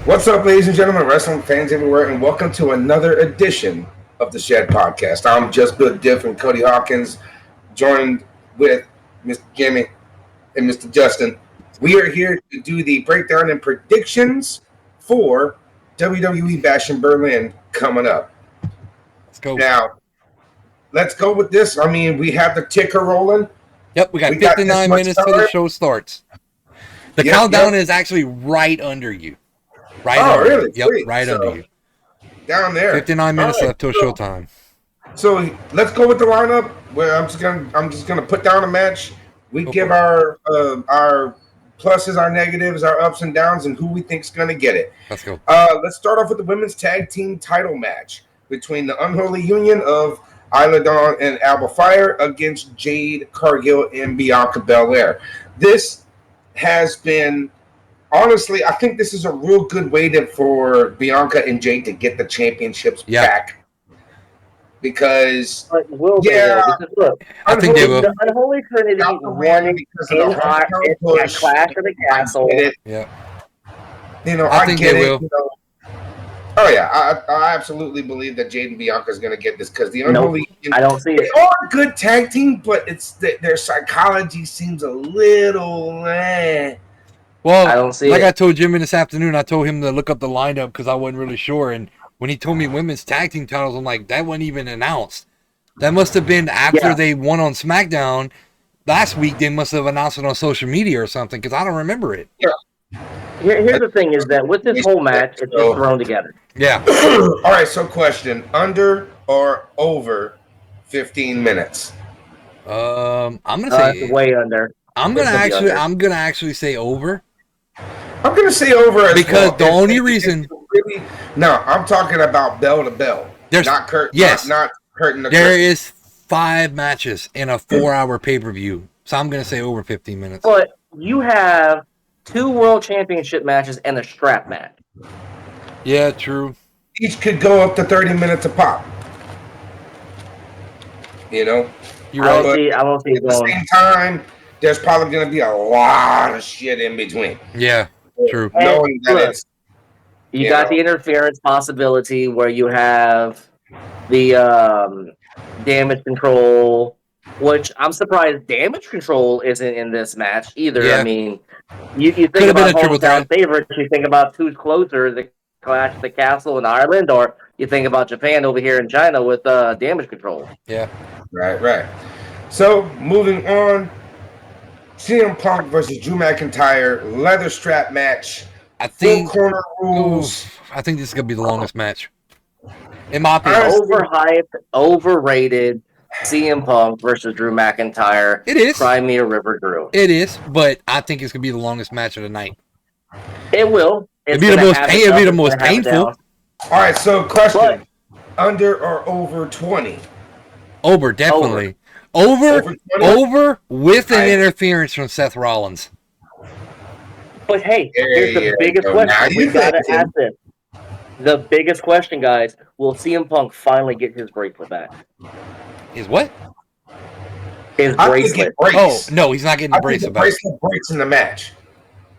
What's up, ladies and gentlemen, wrestling fans everywhere, and welcome to another edition of the Shed Podcast. I'm Just Good Diff and Cody Hawkins, joined with Mr. Jimmy and Mr. Justin. We are here to do the breakdown and predictions for WWE Bash in Berlin coming up. Let's go. Now, let's go with this. I mean, we have the ticker rolling. Yep, we got 59 minutes till the show starts. The countdown is actually right under you. Right under really? You. Yep, Sweet. right under you. Down there. 59 minutes left till showtime. So let's go with the lineup. Where I'm just gonna put down a match. We give our pluses, our negatives, our ups and downs, and who we think's gonna get it. Let's go. Let's start off with the women's tag team title match between the Unholy Union of Isla Dawn and Alba Fire against Jade Cargill and Bianca Belair. This has been, honestly, I think this is a real good way for Bianca and Jade to get the championships back. Because, I think they will. The Unholy Trinity won in Clash of the Castle. Yeah. I think get they it. will. Oh yeah, I absolutely believe that Jade and Bianca is going to get this because the Unholy. I don't see it. They are a good tag team, but it's their psychology seems a little. Well, I don't see like it. I told Jimmy this afternoon, I told him to look up the lineup because I wasn't really sure. And when he told me women's tag team titles, I'm like, that wasn't even announced. That must have been after they won on SmackDown last week. They must have announced it on social media or something because I don't remember it. Yeah. Here's the thing: is that with this whole match, it's just thrown together. Yeah. All right. So, question: under or over 15 minutes? I'm gonna say It's way under. I'm gonna actually say over. I'm gonna say over as because well. the only reason. Really, no, I'm talking about bell to bell. There's not Kurt. Yes, not hurting the. There is 5 matches in a 4-hour pay-per-view, so I'm gonna say over 15 minutes. But you have 2 world championship matches and a strap match. Yeah, true. Each could go up to 30 minutes a pop. You know, You're right. I don't see it at the going. same time, there's probably going to be a lot of shit in between. Yeah, true. Knowing that look, it's you got the interference possibility where you have the damage control, which I'm surprised damage control isn't in this match either. Yeah. I mean, you think Could've been about a triple hometown threat. favorites, you think about who's closer, the Clash at the Castle in Ireland, or you think about Japan over here in China with damage control. Yeah. right. So moving on, CM Punk versus Drew McIntyre leather strap match. I think Full corner rules. I think this is gonna be the longest match. In my opinion. Overhyped, overrated CM Punk versus Drew McIntyre. It is. Cry me a river, Drew. It is, but I think it's gonna be the longest match of the night. It will. It'd be the most painful. All right, so question: under or over 20? Over, definitely. Over 20? with an interference from Seth Rollins. But hey, here's the biggest question. We gotta ask this. The biggest question, guys: will CM Punk finally get his bracelet back? His what? His bracelet. Oh no, he's not getting the bracelet back. Bracelet breaks in the match.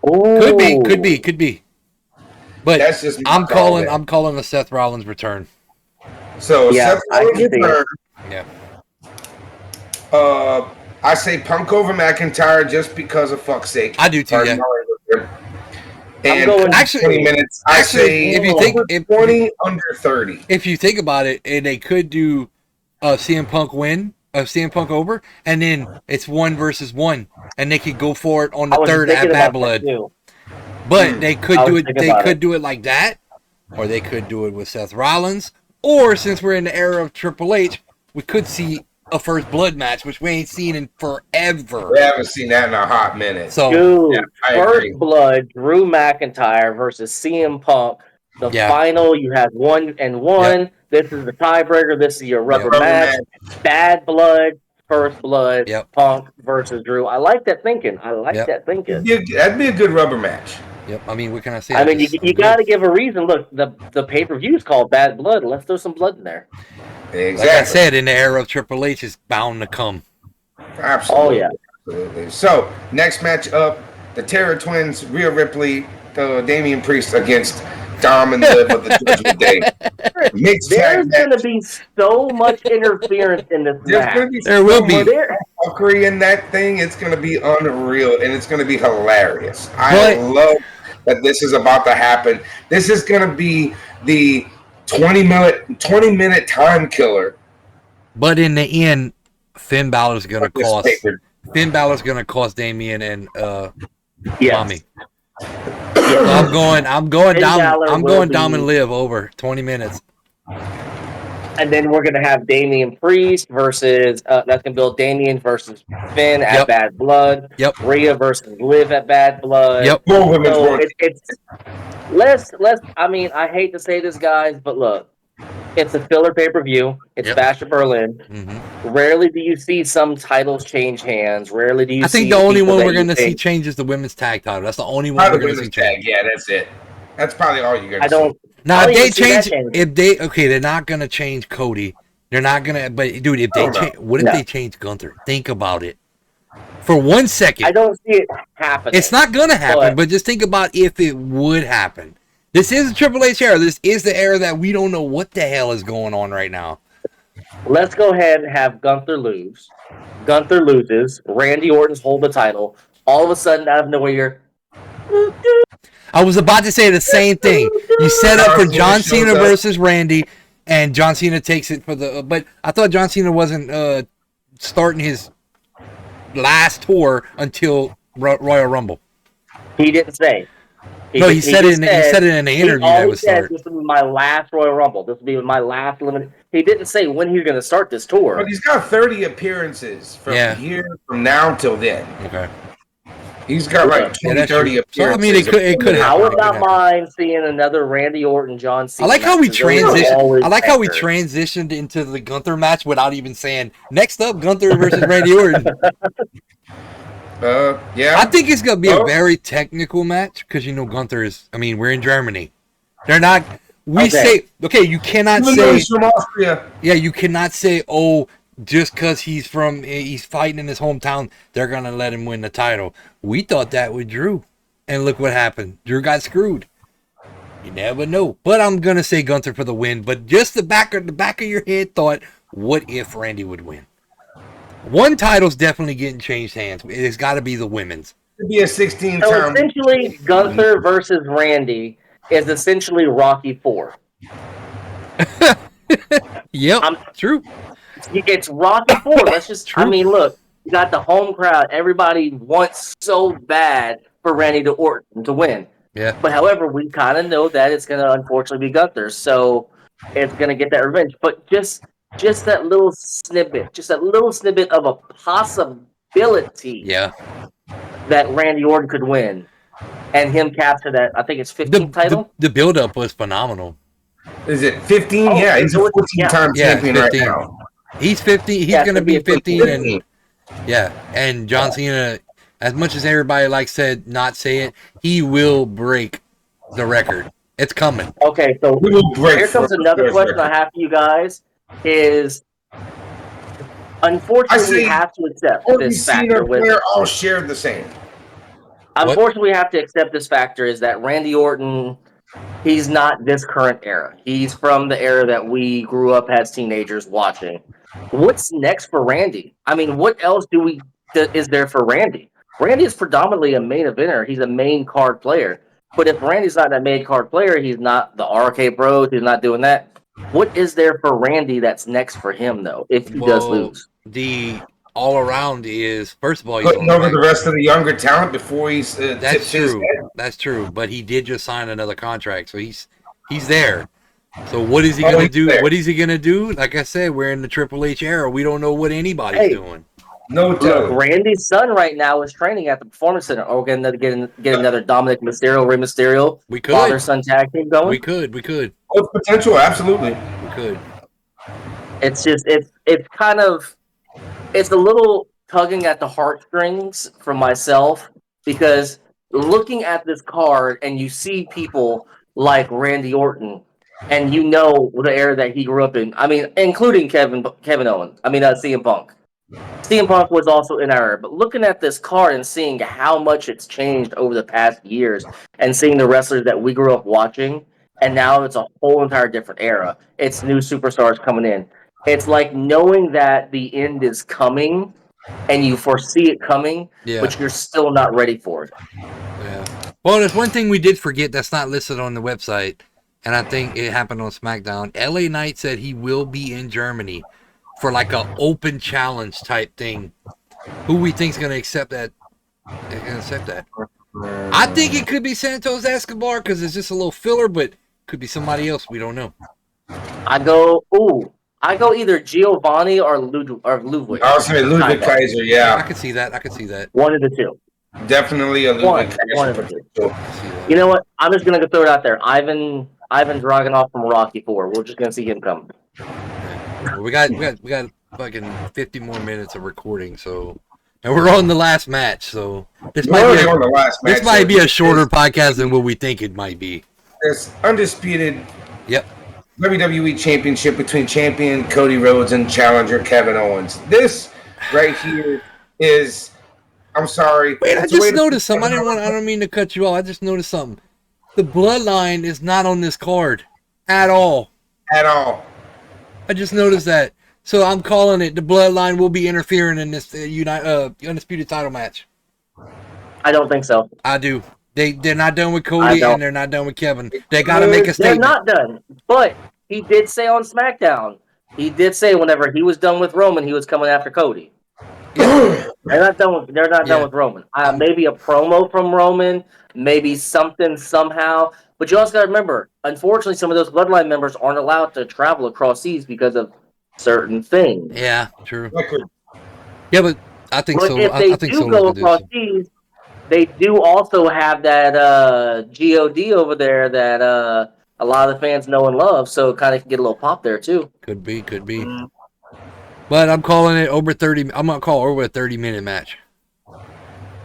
Ooh. Could be. But That's just I'm calling the Seth Rollins return. So Seth Rollins return. Yeah. I say Punk over McIntyre just because of fuck's sake. I do too. Yeah. And I'm going actually 20 minutes. I say if you think 20 under 30. If you think about it, and they could do CM Punk win, CM Punk over, and then it's 1 versus 1, and they could go for it on the third at Bad Blood. But they could do it. They could do it like that, or they could do it with Seth Rollins, or since we're in the era of Triple H, we could see a First Blood match, which we ain't seen in forever. We haven't seen that in a hot minute. So, dude, First Blood, Drew McIntyre versus CM Punk. The final, you have 1-1. Yep. This is the tiebreaker. This is your rubber match. Bad Blood, First Blood, Punk versus Drew. I like that thinking. That'd be a good rubber match. Yep. I mean, what can I say? I mean, you got to give a reason. Look, the pay-per-view is called Bad Blood. Let's throw some blood in there. Exactly. Like I said, in the era of Triple H, it's bound to come. Absolutely. Oh, yeah. Absolutely. So, next match up, the Terror Twins, Rhea Ripley, Damian Priest against Dom and Liv of the Judgment Day. There's going to be so much interference in this match. There will be fuckery in that thing. It's going to be unreal, and it's going to be hilarious. I love that this is about to happen. This is going to be the 20-minute time killer. But in the end, Finn Balor's going to cost. Finn Balor's going to cost Damian and Tommy. So I'm going Dom and Liv over 20 minutes. And then we're going to have Damian Priest versus that's going to build Damian versus Finn at Bad Blood. Yep. Rhea versus Liv at Bad Blood. Yep. So it's let's I mean, I hate to say this, guys, but look, it's a filler pay-per-view. It's Bash at Berlin. Mm-hmm. Rarely do you see some titles change hands. Rarely do you see. I think the only one we're going to see change is the women's tag title. That's the only one we're going to see change. Yeah, that's it. That's probably all you're going to see. I don't. Now, they're not going to change Cody. They're not going to. But dude, if they change, what if they change Gunther? Think about it. For 1 second. I don't see it happening. It's not going to happen, but just think about if it would happen. This is a Triple H era. This is the era that we don't know what the hell is going on right now. Let's go ahead and have Gunther lose. Gunther loses. Randy Orton's hold the title. All of a sudden, out of nowhere, I was about to say the same thing. You set up for John Cena versus Randy, and John Cena takes it for the. But I thought John Cena wasn't starting his last tour until Royal Rumble. He didn't say. He said it in the interview that was started. This will be my last Royal Rumble. This will be my last limited. He didn't say when he's going to start this tour. But he's got 30 appearances from now till then. Okay. He's got like 20, 30 appearances. So, I mean, it could happen. I would not mind seeing another Randy Orton, John Cena. I like how we transitioned. I like how we transitioned into the Gunther match without even saying, next up, Gunther versus Randy Orton. I think it's going to be a very technical match because, Gunther is, we're in Germany. They're not, you cannot say, from Austria. Yeah, you cannot say, just because he's fighting in his hometown, they're going to let him win the title. We thought that with Drew. And look what happened. Drew got screwed. You never know. But I'm going to say Gunther for the win. But just the back of your head thought, what if Randy would win? One title's definitely getting changed hands. It's got to be the women's. It'd be a 16-time. So essentially, Gunther versus Randy is essentially Rocky 4. Yep, true. It's Rocky 4. Let's just. True. Look, you got the home crowd. Everybody wants so bad for Randy Orton to win. Yeah. But however, we kind of know that it's going to unfortunately be Gunther, so it's going to get that revenge. But just that little snippet of a possibility that Randy Orton could win and him capture that, I think it's 15th title. The build-up was phenomenal. Is it 15? Yeah, he's a 14-time champion right now. He's 15. He's going to be 15. And John Cena, as much as everybody likes to not say it, he will break the record. It's coming. Okay, so here comes another question I have for you guys. Is unfortunately we have to accept this factor. We're all shared the same. Unfortunately, we have to accept this factor is that Randy Orton, he's not this current era. He's from the era that we grew up as teenagers watching. What's next for Randy? What else is there for Randy? Randy is predominantly a main eventer. He's a main card player. But if Randy's not that main card player, he's not the RK Bros. He's not doing that. What is there for Randy that's next for him, though, if he does lose? The all-around is, first of all, putting over the rest of the younger talent before he's that's true. That's true. But he did just sign another contract, so he's there. So what is he going to do? There. What is he going to do? Like I said, we're in the Triple H era. We don't know what anybody's doing. No doubt. Randy's son right now is training at the Performance Center. Oh, get another Dominic Mysterio, Rey Mysterio. We could. Father-son tag team going. We could. Oh, potential, absolutely. We could. It's just, it's kind of, it's a little tugging at the heartstrings for myself because looking at this card and you see people like Randy Orton and the era that he grew up in. Including Kevin Owens. CM Punk. CM Punk was also in our era. But looking at this card and seeing how much it's changed over the past years, and seeing the wrestlers that we grew up watching, and now it's a whole entire different era. It's new superstars coming in. It's like knowing that the end is coming, and you foresee it coming, but you're still not ready for it. Yeah. Well, there's one thing we did forget that's not listed on the website, and I think it happened on SmackDown. LA Knight said he will be in Germany for like a open challenge type thing. Who we think's gonna accept that? They're gonna accept that. I think it could be Santos Escobar because it's just a little filler, but could be somebody else. We don't know. I go either Giovanni or Ludwig. I was saying Ludwig Kaiser, yeah. I could see that. One of the two. Definitely a Ludwig Kaiser. One of the two. You know what? I'm just gonna throw it out there. Ivan Dragunov from Rocky 4. We're just gonna see him come. Well, we got fucking 50 more minutes of recording, so, and we're on the last match, so this might be a shorter podcast than what we think it might be. This undisputed Yep. WWE Championship between champion Cody Rhodes and challenger Kevin Owens. This right here is, I'm sorry. Wait, I just noticed something. I don't mean to cut you off. I just noticed something. The Bloodline is not on this card at all. At all. I just noticed that. So I'm calling it the Bloodline will be interfering in this undisputed title match. I don't think so. I do. They're not done with Cody and they're not done with Kevin. They got to make a statement. They're not done. But he did say on SmackDown, he did say whenever he was done with Roman, he was coming after Cody. They're not done with Roman. Maybe a promo from Roman, maybe something somehow. But you also got to remember, unfortunately, some of those Bloodline members aren't allowed to travel across seas because of certain things. Yeah, true. Yeah, but I think so. If they do go across seas, they do also have that God over there that a lot of the fans know and love, so it kind of can get a little pop there too. Could be. But I'm calling it over 30. I'm gonna call it over a 30-minute match.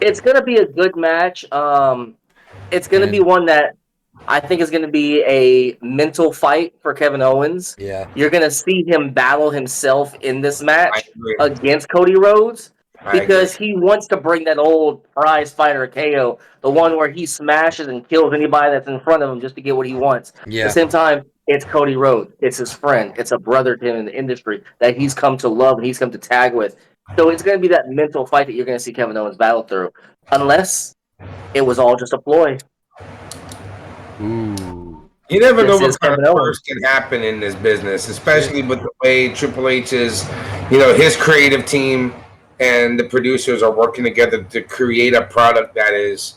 It's gonna be a good match. It's gonna be one that I think is gonna be a mental fight for Kevin Owens. Yeah, you're gonna see him battle himself in this match against Cody Rhodes. Because he wants to bring that old prize fighter KO, the one where he smashes and kills anybody that's in front of him just to get what he wants. Yeah. At the same time, it's Cody Rhodes. It's his friend. It's a brother to him in the industry that he's come to love and he's come to tag with. So it's going to be that mental fight that you're going to see Kevin Owens battle through. Unless it was all just a ploy. Ooh. You never know what kind of first can happen in this business, especially with the way Triple H is, his creative team and the producers are working together to create a product that is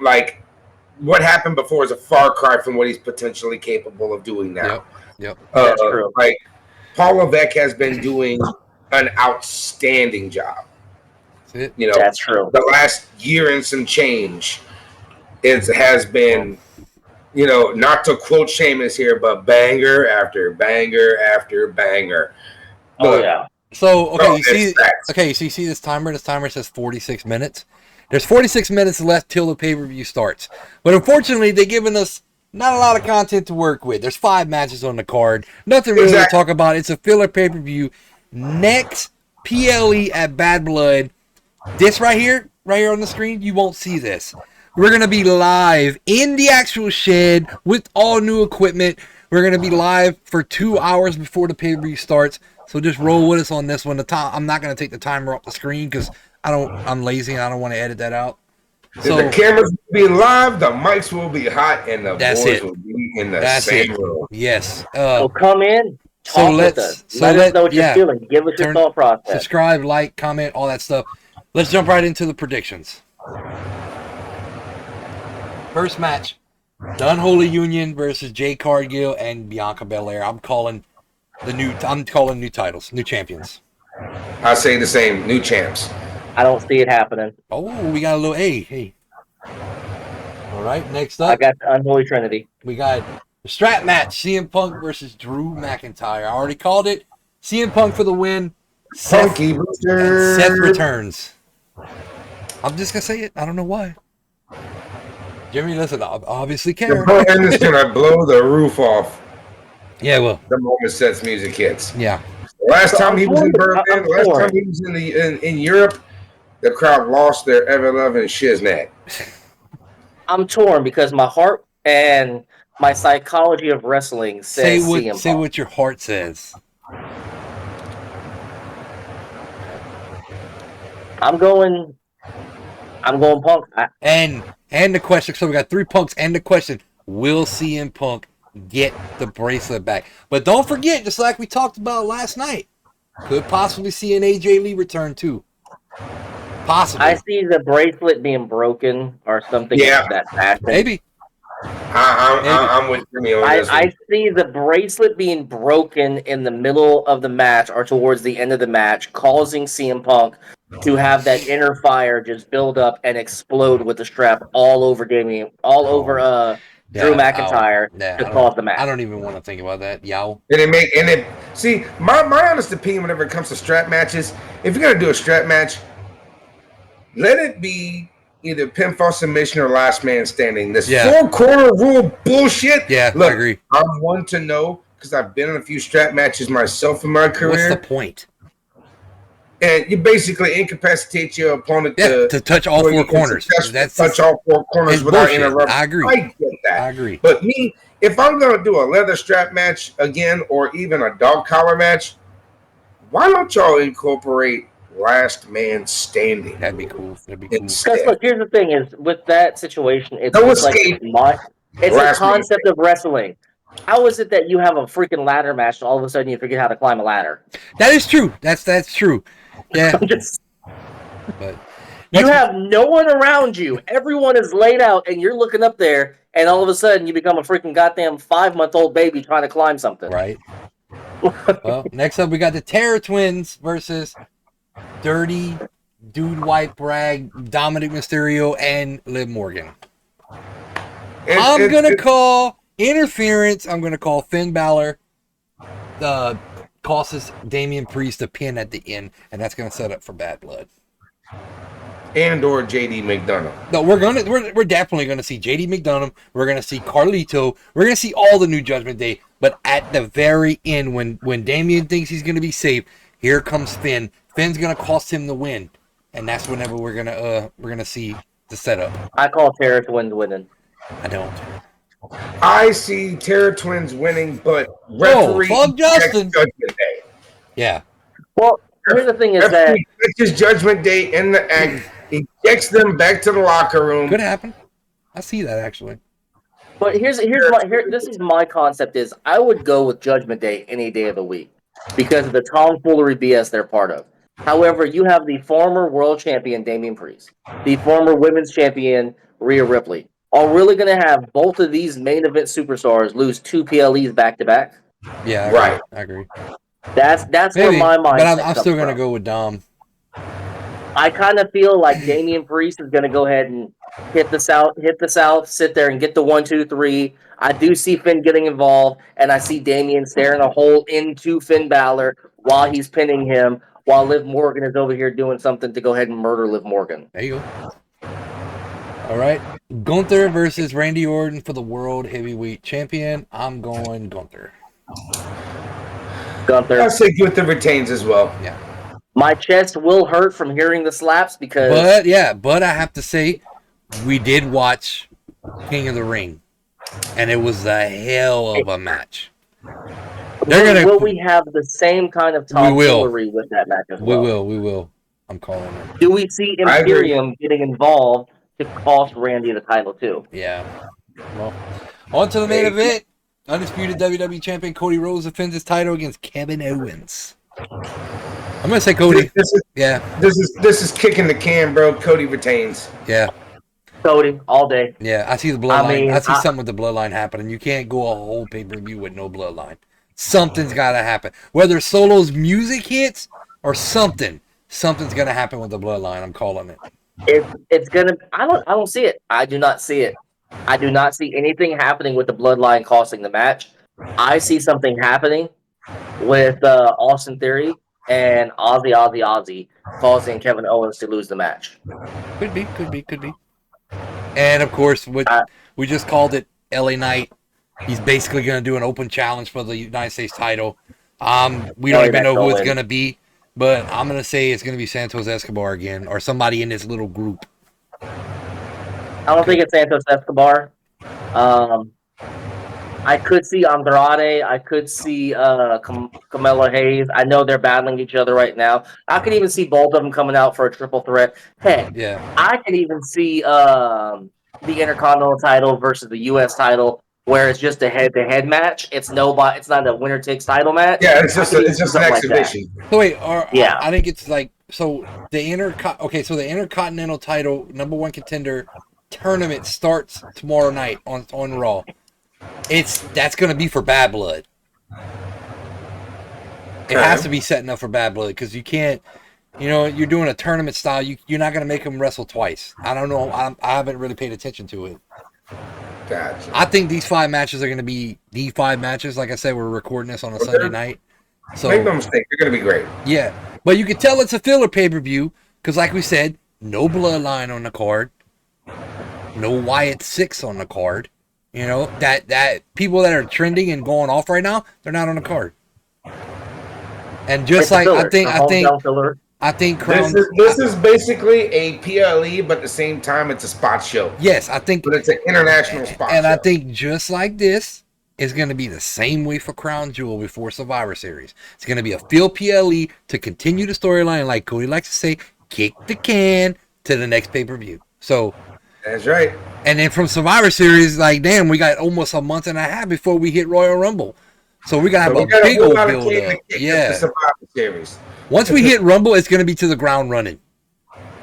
like what happened before is a far cry from what he's potentially capable of doing now. Yep. That's true. Like Paul Levesque has been doing an outstanding job. That's it. That's true. The last year and some change, it has been, not to quote Sheamus here, but banger after banger after banger. Oh yeah. So you see this timer. This timer says 46 minutes. There's 46 minutes left till the pay-per-view starts. But unfortunately, they've given us not a lot of content to work with. There's 5 matches on the card. Nothing really to talk about. It's a filler pay-per-view. Next PLE at Bad Blood. This right here on the screen, you won't see this. We're gonna be live in the actual shed with all new equipment. We're gonna be live for 2 hours before the pay-per-view starts. So just roll with us on this one. I'm not going to take the timer off the screen because I'm lazy and I don't want to edit that out. So the cameras will be live, the mics will be hot, and the boys will be in the same room. Yes. So come in, talk with us. Let us know what you're feeling. Give us your thought process. Subscribe, like, comment, all that stuff. Let's jump right into the predictions. First match, the Unholy Union versus Jade Cargill and Bianca Belair. I'm calling new titles, new champions. I say the same, new champs. I don't see it happening. Oh, we got a little hey. All right, next up. I got the Unholy Trinity. We got the strap match, CM Punk versus Drew McIntyre. I already called it. CM Punk for the win. Seth returns. I'm just going to say it. I don't know why. Jimmy, listen, I obviously care. And it's going to blow the roof off. Yeah, well. The moment Seth's music hits. Yeah. Last time he was in Berlin, last time he was in Europe, the crowd lost their ever-loving shiznit. I'm torn because my heart and my psychology of wrestling says CM Punk. Say what your heart says. I'm going Punk. And the question, so we got 3 Punks and the question, will CM Punk get the bracelet back? But don't forget, just like we talked about last night, could possibly see an AJ Lee return too. Possibly. I see the bracelet being broken or something like that fashion. Maybe. I'm with Jimmy on this one. I see the bracelet being broken in the middle of the match or towards the end of the match, causing CM Punk to have that inner fire just build up and explode with the strap all over Drew McIntyre to cause the match. I don't even want to think about that. Yow. See, my honest opinion whenever it comes to strap matches, if you're gonna do a strap match, let it be either pinfall submission or last man standing. This 4-corner rule bullshit. Yeah, look, I agree. I'm one to know because I've been in a few strap matches myself in my career. What's the point? And you basically incapacitate your opponent to touch all 4 corners. Touch all 4 corners without interrupting. I agree. I get that. I agree. But me, if I'm going to do a leather strap match again or even a dog collar match, why don't y'all incorporate last man standing? That'd be cool. Because look, here's the thing: is with that situation, it's a concept of wrestling. How is it that you have a freaking ladder match and all of a sudden you forget how to climb a ladder? That is true. That's true. Yeah. But you have no one around you. Everyone is laid out, and you're looking up there, and all of a sudden you become a freaking goddamn 5-month-old baby trying to climb something. Right. Well, next up we got the Terror Twins versus Dirty Dude White Brag, Dominic Mysterio, and Liv Morgan. I'm gonna call interference. I'm gonna call Finn Balor. Causes Damian Priest a pin at the end, and that's gonna set up for Bad Blood. And or JD McDonough. No, we're definitely gonna see JD McDonough. We're gonna see Carlito. We're gonna see all the new Judgment Day. But at the very end, when Damian thinks he's gonna be safe, here comes Finn. Finn's gonna cost him the win, and that's whenever we're gonna see the setup. I call Terror Twins winning. I don't. I see Terror Twins winning, but referee Justin. Judgment Day. Yeah. Well, here's the thing: is that his Judgment Day in the act, he takes them back to the locker room. Could happen. I see that actually. But this is my concept: is I would go with Judgment Day any day of the week because of the tomfoolery BS they're part of. However, you have the former world champion Damian Priest, the former women's champion Rhea Ripley. Are really going to have both of these main event superstars lose 2 PLEs back to back? Yeah, right. I agree. That's where my mind. But I'm still going to go with Dom. I kind of feel like Damian Priest is going to go ahead and hit the south, sit there and get the 1, 2, 3. I do see Finn getting involved, and I see Damian staring a hole into Finn Balor while he's pinning him, while Liv Morgan is over here doing something to go ahead and murder Liv Morgan. There you go. All right, Gunther versus Randy Orton for the World Heavyweight Champion. I'm going Gunther. I say Gunther retains as well. Yeah. My chest will hurt from hearing the slaps because. But I have to say, we did watch King of the Ring, and it was a hell of a match. Will we have the same kind of tomfoolery with that match as well? We will. I'm calling it. Do we see Imperium getting involved to cost Randy the title too? Yeah. Well, on to the main event. Undisputed WWE Champion Cody Rhodes defends his title against Kevin Owens. I'm gonna say Cody. This is kicking the can, bro. Cody retains. Yeah. Cody all day. Yeah, I see the bloodline. I see something with the bloodline happening. You can't go a whole pay-per-view with no bloodline. Something's gotta happen. Whether Solo's music hits or something's gonna happen with the bloodline. I'm calling it. It's gonna. I don't see it. I do not see it. I do not see anything happening with the bloodline costing the match. I see something happening with Austin Theory and Ozzy causing Kevin Owens to lose the match. Could be. And of course, we just called it LA Knight. He's basically going to do an open challenge for the United States title. We don't even know who it's gonna be, but I'm gonna say it's gonna be Santos Escobar again, or somebody in this little group. I don't think it's Santos Escobar. I could see Andrade. I could see Carmelo Hayes. I know they're battling each other right now. I could even see both of them coming out for a triple threat. Heck, yeah, I could even see the Intercontinental title versus the U.S. title, where it's just a head-to-head match. It's not a winner takes title match. Yeah, it's just an exhibition. Like so wait, I think it's like so the Intercontinental title #1 contender tournament starts tomorrow night on Raw. That's going to be for Bad Blood. It has to be setting up for Bad Blood because you can't, you're doing a tournament style. You're not going to make them wrestle twice. I don't know. I haven't really paid attention to it. Gotcha. I think these 5 matches are going to be the 5 matches. Like I said, we're recording this on a Sunday night. So make no mistake, they're going to be great. Yeah, but you can tell it's a filler pay-per-view because, like we said, no Bloodline on the card, no Wyatt 6 on the card. That people that are trending and going off right now, they're not on the card. And just like I think Crown. This is basically a PLE, but at the same time, it's a spot show. Yes, I think. But it's an international spot and show. I think just like this is going to be the same way for Crown Jewel before Survivor Series. It's going to be a field PLE to continue the storyline, like Cody likes to say, kick the can to the next pay-per-view. So. That's right. And then from Survivor Series, like, damn, we got almost a month and a half before we hit Royal Rumble. So we got to have a big old build up. Yeah. Survivor Series. Once we hit Rumble, it's going to be to the ground running.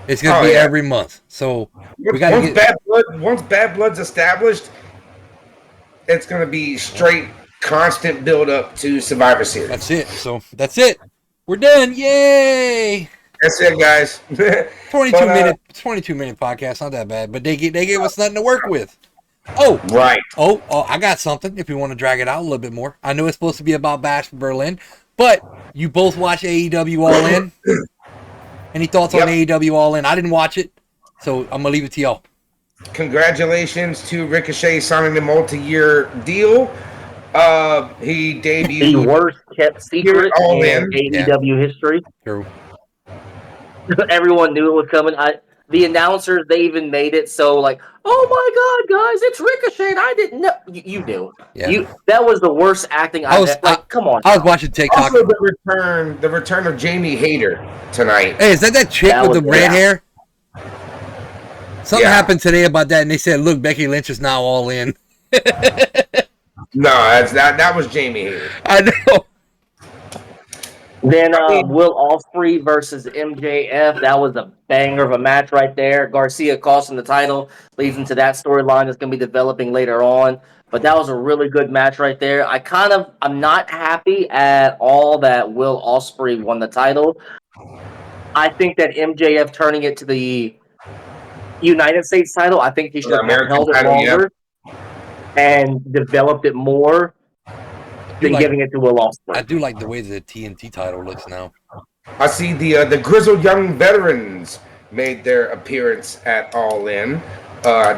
It's going to be every month. So we got to get... Once Bad Blood's established, it's going to be straight, constant build up to Survivor Series. That's it. So that's it. We're done. Yay! That's it, guys. 22 minute podcast, not that bad, but they gave us nothing to work with. Oh, right. Oh, I got something. If you want to drag it out a little bit more, I know it's supposed to be about Bash for Berlin, but you both watch AEW All In. Any thoughts on AEW All In? I didn't watch it, so I'm gonna leave it to y'all. Congratulations to Ricochet signing a multi-year deal. He debuted the worst kept secret in AEW history. True. Everyone knew it was coming. The announcers, they even made it so like, oh my God, guys, it's Ricochet. I didn't know. You knew. Yeah. That was the worst acting. Come on. I was watching TikTok. Also, the return of Jamie Hayter tonight. Hey, is that chick with the red hair? Something happened today about that, and they said, look, Becky Lynch is now All In. No, that was Jamie Hayter. I know. Then Will Ospreay versus MJF. That was a banger of a match right there. Garcia costing the title, leads into that storyline that's going to be developing later on. But that was a really good match right there. I'm not happy at all that Will Ospreay won the title. I think that MJF turning it to the United States title, I think he should have held it longer and developed it more. Giving it to Will Ospreay. I do like the way the TNT title looks now. I see the grizzled young veterans made their appearance at All In,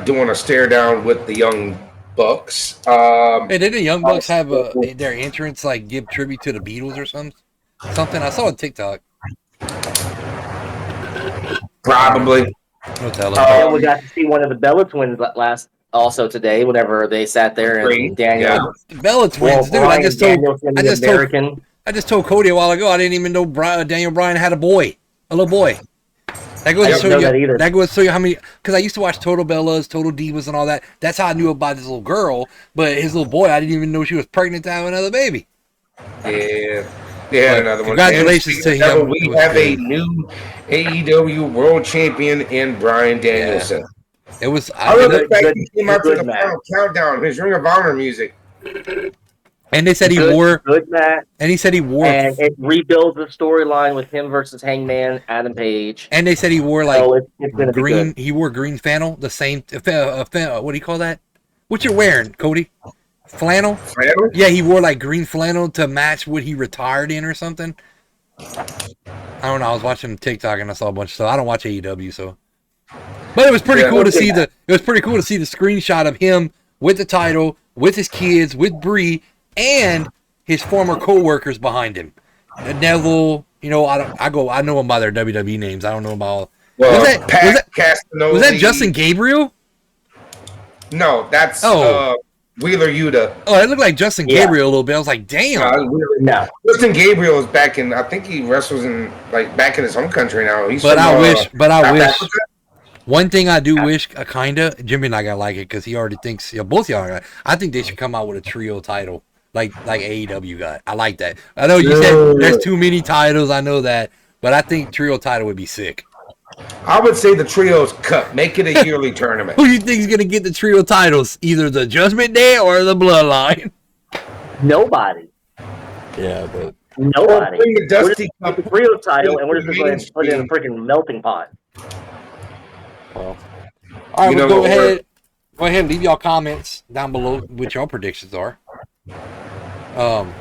doing a stare down with the Young Bucks. Hey, didn't the Young Bucks have their entrance like give tribute to the Beatles or something? I saw on TikTok. Probably. No telling. We got to see one of the Bella twins also today, whenever they sat there and Daniel. The Bella twins, dude. I just told Cody a while ago. I didn't even know Daniel Bryan had a little boy. That goes to show you how many. Because I used to watch Total Bellas, Total Divas, and all that. That's how I knew about this little girl. But his little boy, I didn't even know she was pregnant to have another baby. Yeah, another one. Congratulations to him. We have a new AEW World Champion in Bryan Danielson. Yeah. It was. I love the fact he came out to the final countdown. His Ring of Honor music. And they said he wore. Good match. And he said he wore. And it rebuilds the storyline with him versus Hangman Adam Page. And they said he wore like it's green. He wore green flannel. The same. What do you call that? What you're wearing, Cody? Flannel? Flannel? Yeah, he wore like green flannel to match what he retired in or something. I don't know. I was watching TikTok and I saw a bunch of stuff. I don't watch AEW, so. But it was pretty cool to see the. It was pretty cool to see the screenshot of him with the title, with his kids, with Brie, and his former co-workers behind him. Neville, you know, I know them by their WWE names. I don't know about. Well, was that Justin Gabriel? No, that's Wheeler Yuta. Oh, it looked like Justin Gabriel a little bit. I was like, damn. No. Justin Gabriel is back in. I think he wrestles in back in his home country now. I wish. One thing I do wish, kinda, Jimmy and I gotta like it because he already thinks. Both y'all are. I think they should come out with a trio title, like AEW got. I like that. I know you said there's too many titles. I know that, but I think trio title would be sick. I would say the Trios Cup. Make it a yearly tournament. Who do you think is going to get the trio titles? Either the Judgment Day or the Bloodline? Nobody. Yeah, but... Nobody. Bring the Dusty Cup. The trio title, and we're just going to put it in a freaking melting pot. Well. All right, we'll go ahead. Go ahead and leave y'all comments down below what y'all predictions are. And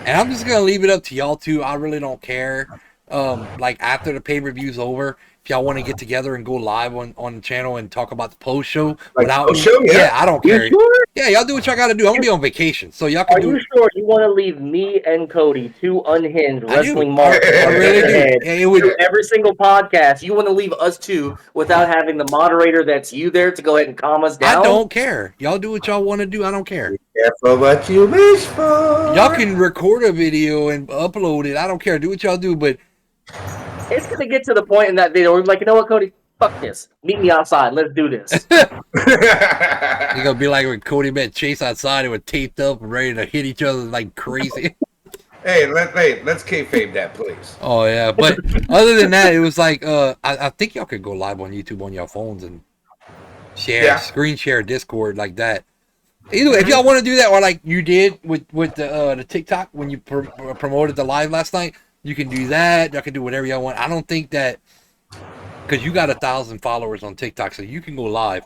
I'm just going to leave it up to y'all two. I really don't care. After the pay-per-view's over, if y'all want to get together and go live on the channel and talk about the post show I don't care. Sure? Yeah, y'all do what y'all got to do. I'm gonna be on vacation, so y'all can. Are you sure you want to leave me and Cody, two unhinged wrestling marks? I really do. Every single podcast, you want to leave us two without having the moderator that's you there to go ahead and calm us down? I don't care. Y'all do what y'all want to do. I don't care. Be careful what you wish for. Y'all can record a video and upload it. I don't care. Do what y'all do, but. It's going to get to the point in that video where we're like, you know what, Cody? Fuck this. Meet me outside. Let's do this. You're going to be like when Cody met Chase outside and were taped up and ready to hit each other like crazy. Let's kayfabe that, please. Oh, yeah. But other than that, it was like, I think y'all could go live on YouTube on your phones and screen share Discord like that. Either way, if y'all want to do that, or like you did with the TikTok when you promoted the live last night, you can do that. Y'all can do whatever y'all want. I don't think that, because you got 1,000 followers on TikTok, so you can go live.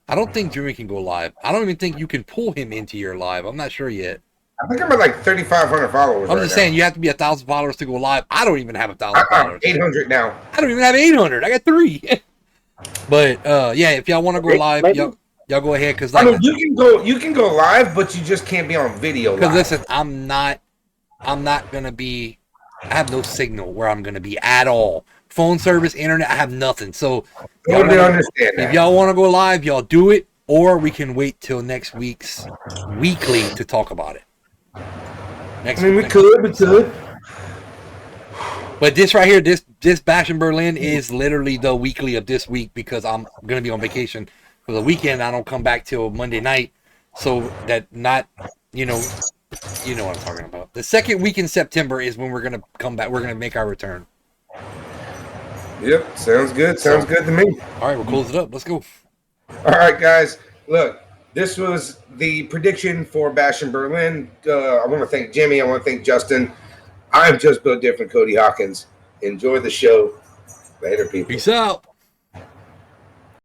I don't think Jimmy can go live. I don't even think you can pull him into your live. I'm not sure yet. I think I'm at like 3,500 followers. I'm just saying you have to be 1,000 followers to go live. I don't even have 1,000 followers. 800 now. I don't even have 800. I got 3. But if y'all want to go live, y'all go ahead. Because you can go live, but you just can't be on video. Because listen, I'm not gonna be. I have no signal where I'm going to be at all. Phone service, internet, I have nothing. So if y'all want to go live, y'all do it. Or we can wait till next week's weekly to talk about it. We could. But this right here, this Bash in Berlin is literally the weekly of this week because I'm going to be on vacation for the weekend. I don't come back till Monday night. So that you know what I'm talking about. The second week in September is when we're going to come back. We're going to make our return. Yep, sounds good. Sounds good to me. All right, we'll close it up. Let's go. All right, guys. Look, this was the prediction for Bash in Berlin. I want to thank Jimmy. I want to thank Justin. I'm just Bill Different, Cody Hawkins. Enjoy the show. Later, people. Peace out.